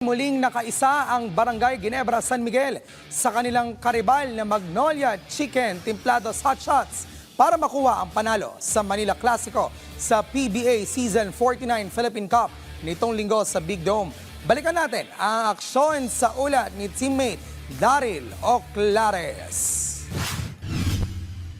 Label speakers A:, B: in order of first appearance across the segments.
A: Muling nakaisa ang Barangay Ginebra San Miguel sa kanilang karibal na Magnolia Chicken Templados Hot Shots para makuha ang panalo sa Manila Clasico sa PBA Season 49 Philippine Cup nitong linggo sa Big Dome. Balikan natin ang aksyon sa ulat ni teammate Daryl Oclares.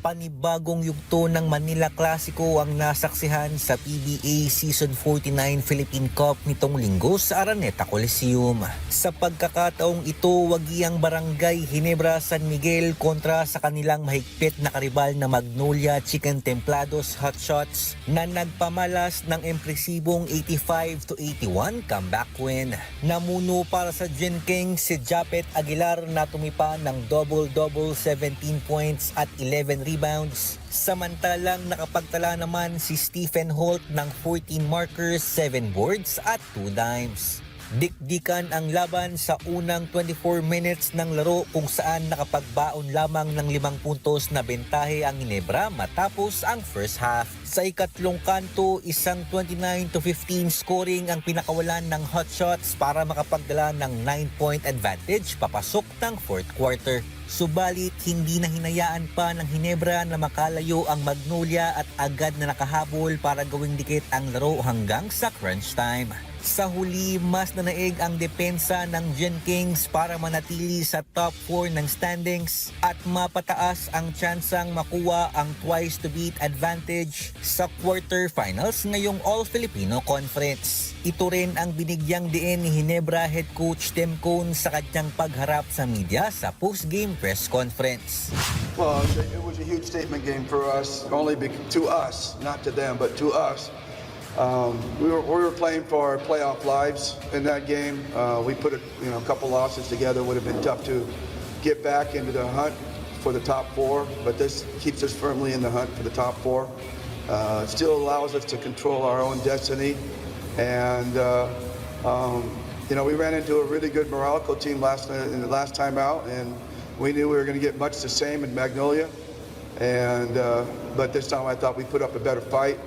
B: Panibagong yugto ng Manila Clasico ang nasaksihan sa PBA Season 49 Philippine Cup nitong linggo sa Araneta Coliseum. Sa pagkakataong ito, wagi ang Barangay Ginebra San Miguel kontra sa kanilang mahigpit na karibal na Magnolia Chicken Templados Hot Shots na nagpamalas ng impresibong 85-81 comeback win. Namuno para sa Gen King si Japet Aguilar na tumipa ng double-double 17 points at 11 rebounds. Samantalang nakapagtala naman si Stephen Holt ng 14 markers, 7 boards at 2 dimes. Dikdikan ang laban sa unang 24 minutes ng laro kung saan nakapagbaon lamang ng 5 puntos na bentahe ang Ginebra matapos ang first half. Sa ikatlong kanto, isang 29-15 scoring ang pinakawalan ng Hot Shots para makapagdala ng 9-point advantage papasok ng fourth quarter. Subalit, hindi na hinayaan pa ng Ginebra na makalayo ang Magnolia at agad na nakahabol para gawing dikit ang laro hanggang sa crunch time. Sa huli, mas nanaig ang depensa ng Gen Kings para manatili sa top 4 ng standings at mapataas ang tsansang makuha ang twice-to-beat advantage sa quarterfinals ngayong All-Filipino Conference. Ito rin ang binigyang diin ni Ginebra head coach Tim Cone sa kanyang pagharap sa media sa post-game press conference.
C: Well, it was a huge statement game for us, to us, not to them, but to us. We were playing for our playoff lives in that game. We put a couple losses together. Would have been tough to get back into the hunt for the top 4, but this keeps us firmly in the hunt for the top 4. It still allows us to control our own destiny. And we ran into a really good Morocco team in the last time out, and we knew we were going to get much the same in Magnolia. And but this time I thought we put up a better fight.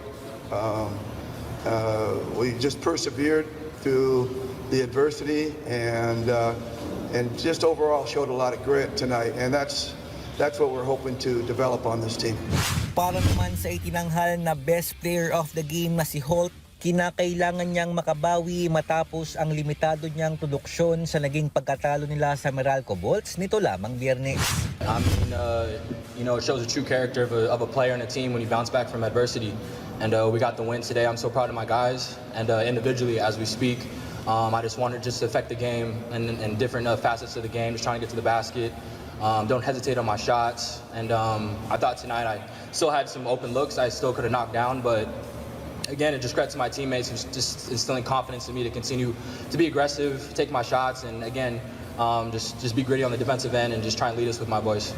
C: We just persevered through the adversity and just overall showed a lot of grit tonight, and that's what we're hoping to develop on this team.
B: Para naman sa itinanghal na best player of the game na si Holt, kinakailangan niyang makabawi matapos ang limitado niyang produksyon sa naging pagkatalo nila sa Meralco Bolts nito lamang Biyernes.
D: I mean, it shows a true character of a player and a team when you bounce back from adversity. And we got the win today. I'm so proud of my guys. And individually, as we speak, I just wanted to affect the game and different facets of the game, just trying to get to the basket. Don't hesitate on my shots. And I thought tonight I still had some open looks I still could have knocked down, but again, it just credits to my teammates who's just instilling confidence in me to continue to be aggressive, take my shots, and again, just be gritty on the defensive end and just try and lead us with my boys.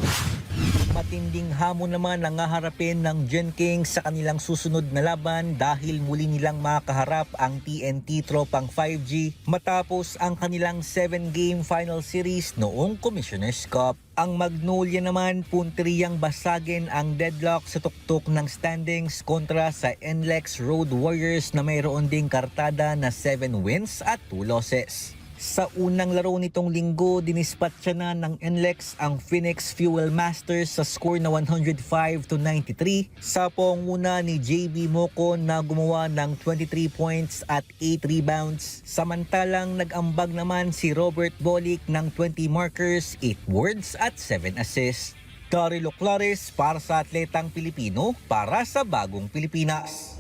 B: Matinding hamon naman ang haharapin ng Gen Kings sa kanilang susunod na laban dahil muli nilang makaharap ang TNT Tropang 5G matapos ang kanilang 7-game final series noong Commissioner's Cup. Ang Magnolia naman puntiriyang basagin ang deadlock sa tuktok ng standings kontra sa NLEX Road Warriors na mayroon ding kartada na 7 wins at 2 losses. Sa unang laro nitong linggo, dinispatcha na ng NLEX ang Phoenix Fuel Masters sa score na 105-93 sa pangunguna ni JB Moco na gumawa ng 23 points at 8 rebounds. Samantalang nag-ambag naman si Robert Bolick ng 20 markers, 8 boards at 7 assists. Daryl Oclares para sa Atletang Pilipino para sa Bagong Pilipinas.